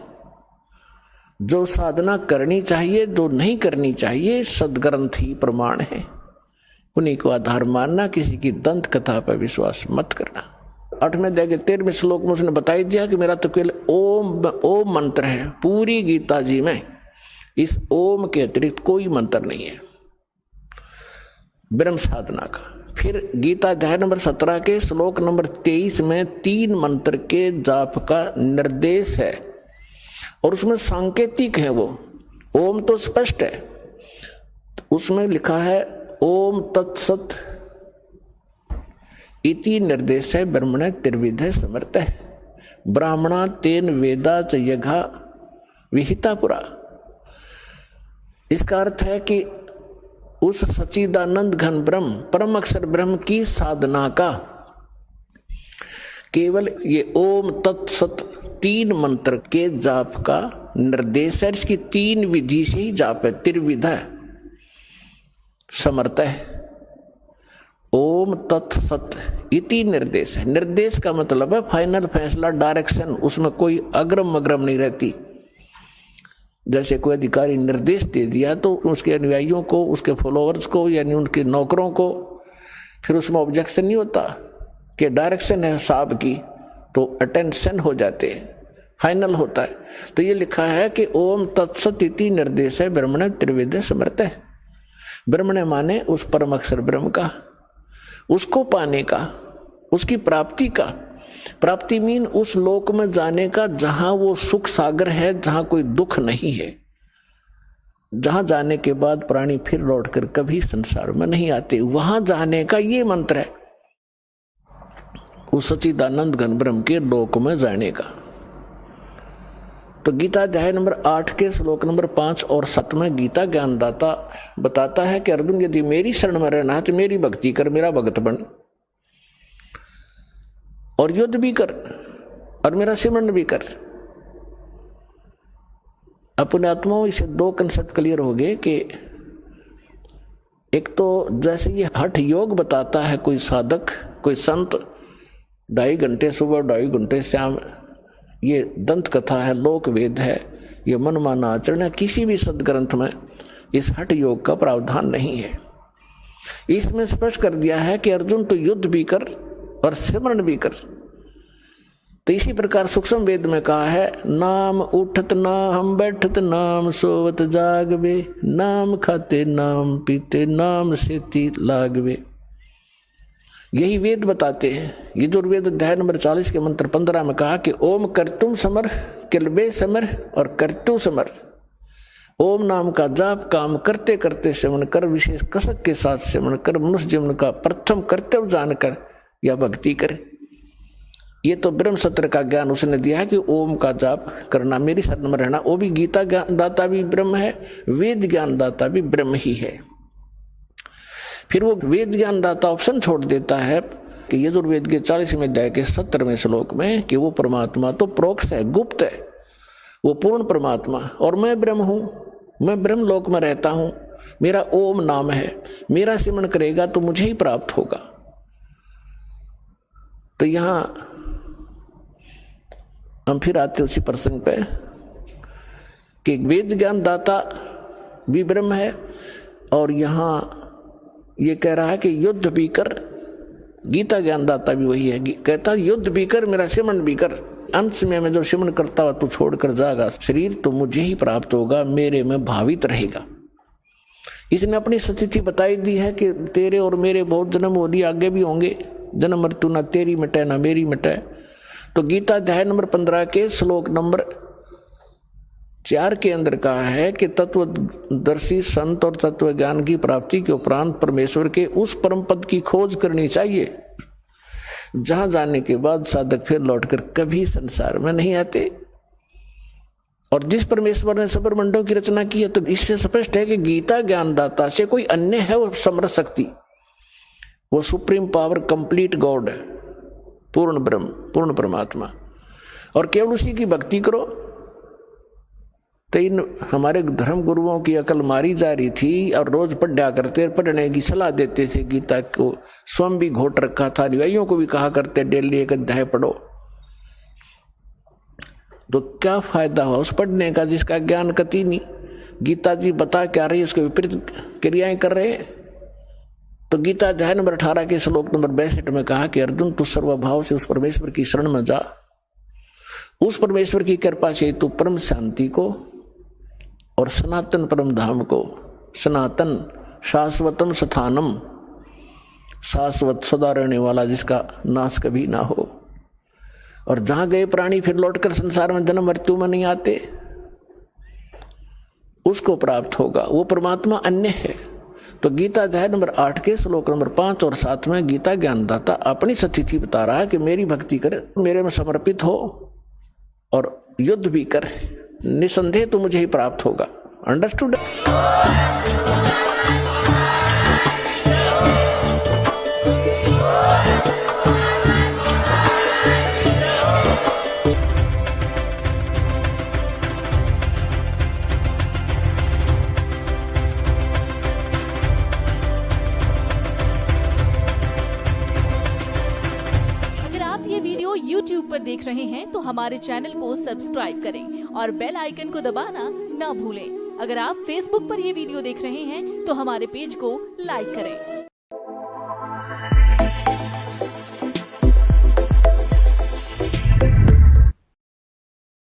जो साधना करनी चाहिए, जो नहीं करनी चाहिए, सदग्रंथ ही प्रमाण है, उन्हीं को आधार मानना, किसी की दंत कथा पर विश्वास मत करना। 8वें अध्याय के 13वें श्लोक में उसने बताई दिया कि मेरा तो केवल ओम मंत्र है। पूरी गीता जी में इस ओम के अतिरिक्त कोई मंत्र नहीं है ब्रह्म साधना का। फिर गीता अध्याय नंबर 17 के श्लोक नंबर 23 में 3 मंत्र के जाप का निर्देश है और उसमें सांकेतिक है। वो ओम तो स्पष्ट है, उसमें लिखा है ओम तत्सत इति निर्देश है ब्रह्मण त्रिविध समर्थ है, ब्राह्मणा तेन वेदा च यज्ञा विहिता पुरा। इसका अर्थ है कि उस सच्चिदानंद घन ब्रह्म, परम अक्षर ब्रह्म की साधना का केवल ये ओम तत्सत 3 मंत्र के जाप का निर्देश है। इसकी 3 विधि से ही जाप है। त्रिविधा समर्थ है। ओम तत्सत इति निर्देश है। निर्देश का मतलब है फाइनल फैसला, डायरेक्शन, उसमें कोई अग्रम मग्रम नहीं रहती। जैसे कोई अधिकारी निर्देश दे दिया तो उसके अनुयायियों को, उसके फॉलोअर्स को, यानी उनके नौकरों को फिर उसमें ऑब्जेक्शन नहीं होता कि डायरेक्शन है साहब की, तो अटेंशन हो जाते हैं, फाइनल होता है। तो ये लिखा है कि ओम तत्सत इति निर्देश है ब्रह्मण त्रिविध समर्थ है। ब्रह्मण माने उस परम अक्षर ब्रह्म का, उसको पाने का, उसकी प्राप्ति का। प्राप्ति मीन उस लोक में जाने का जहां वो सुख सागर है, जहां कोई दुख नहीं है, जहां जाने के बाद प्राणी फिर लौटकर कभी संसार में नहीं आते, वहां जाने का ये मंत्र है। उस सच्चिदानंद घन ब्रह्म के लोक में जाने का। तो गीता अध्याय नंबर 8 के श्लोक नंबर 5 और 7 में गीता ज्ञानदाता बताता है कि अर्जुन यदि मेरी शरण में रहना है तो मेरी भक्ति कर, मेरा भक्त बन, और युद्ध भी कर और मेरा सिमरन भी कर। अपने आत्माओं इसे 2 कंसेप्ट क्लियर हो गए कि एक तो जैसे ये हठ योग बताता है कोई साधक, कोई संत, 2.5 घंटे सुबह 2.5 घंटे शाम, ये दंत कथा है, लोक वेद है, ये मनमाना आचरण है। किसी भी सदग्रंथ में इस हठ योग का प्रावधान नहीं है। इसमें स्पष्ट कर दिया है कि अर्जुन तो युद्ध भी कर और सिमरन भी कर। तो इसी प्रकार सूक्ष्म वेद में कहा है, नाम उठत ना हम बैठत, नाम सोवत जागवे, नाम खाते नाम पीते, नाम सेती लागवे। यही वेद बताते हैं। यजुर्वेद अध्याय नंबर 40 के मंत्र 15 में कहा कि ओम कर्तुम समर, किलबे समर और कर्तु समर। ओम नाम का जाप काम करते करते सेवन कर, विशेष कसक के साथ सेवन कर, मनुष्य जीवन का प्रथम कर्तव्य जानकर या भक्ति कर। ये तो ब्रह्म सत्र का ज्ञान उसने दिया है कि ओम का जाप करना, मेरी शरण में रहना। वो भी गीता ज्ञान दाता भी ब्रह्म है, वेद ज्ञान दाता भी ब्रह्म ही है। फिर वो वेद ज्ञान दाता ऑप्शन छोड़ देता है कि यजुर्वेद के 40वें अध्याय के 17वें श्लोक में कि वो परमात्मा तो प्रोक्ष है, गुप्त है, वो पूर्ण परमात्मा, और मैं ब्रह्म हूं, मैं ब्रह्म लोक में रहता हूं, मेरा ओम नाम है, मेरा सिमरन करेगा तो मुझे ही प्राप्त होगा। तो यहां हम फिर आते उसी प्रसंग पे कि वेद ज्ञान दाता भी ब्रह्म है, और यहां ये कह रहा है कि युद्ध भी कर। गीता ज्ञानदाता भी वही है, कहता युद्ध भी कर, मेरा सिमरन भी कर। अंत समय में जो सिमरन करता हुआ तू छोड़कर जाएगा शरीर, तो मुझे ही प्राप्त होगा, मेरे में भावित रहेगा। इसने अपनी स्थिति बताई दी है कि तेरे और मेरे बहुत जन्म हो लिए, आगे भी होंगे। जन्म मृत्यु ना तेरी मिटे ना मेरी मिटे। तो गीता अध्याय नंबर 15 के श्लोक नंबर 4 के अंदर कहा है कि तत्वदर्शी संत और तत्व ज्ञान की प्राप्ति के उपरांत परमेश्वर के उस परम पद की खोज करनी चाहिए, जहां जाने के बाद साधक फिर लौटकर कभी संसार में नहीं आते। और जिस परमेश्वर ने ब्रह्मांडों की रचना की है, तो इससे स्पष्ट है कि गीता ज्ञानदाता से कोई अन्य है वो समर्थ शक्ति, वो सुप्रीम पावर, कंप्लीट गॉड है, पूर्ण ब्रह्म, पूर्ण परमात्मा। और केवल उसी की भक्ति करो। तो इन हमारे धर्म गुरुओं की अकल मारी जा रही थी और रोज पढ़ा करते, पढ़ने की सलाह देते थे। गीता को स्वयं भी घोट रखा था, अनुयायियों को भी कहा करते डेली एक अध्याय पढ़ो। तो क्या फायदा हुआ उस पढ़ने का जिसका ज्ञान कति नहीं। गीता जी बता क्या रही है, उसके विपरीत क्रियाएं कर रहे हैं। तो गीता अध्याय नंबर 18 के श्लोक नंबर 62 में कहा कि अर्जुन तू सर्वभाव से उस परमेश्वर की शरण में जा, उस परमेश्वर की कृपा से तू परम शांति को और सनातन परम धाम को, सनातन शाश्वतम स्थानम, शाश्वत सदा रहने वाला जिसका नाश कभी ना हो, और जहां गए प्राणी फिर लौटकर संसार में जन्म मृत्यु में नहीं आते, उसको प्राप्त होगा। वो परमात्मा अन्य है। तो गीता अध्याय नंबर 8 के श्लोक नंबर 5 और 7 में गीता ज्ञानदाता अपनी स्थिति बता रहा है कि मेरी भक्ति कर, मेरे में समर्पित हो और युद्ध भी कर, निसंदेह तो मुझे ही प्राप्त होगा। अंडरस्टूड? देख रहे हैं तो हमारे चैनल को सब्सक्राइब करें और बेल आइकन को दबाना ना भूलें। अगर आप फेसबुक पर ये वीडियो देख रहे हैं तो हमारे पेज को लाइक करें।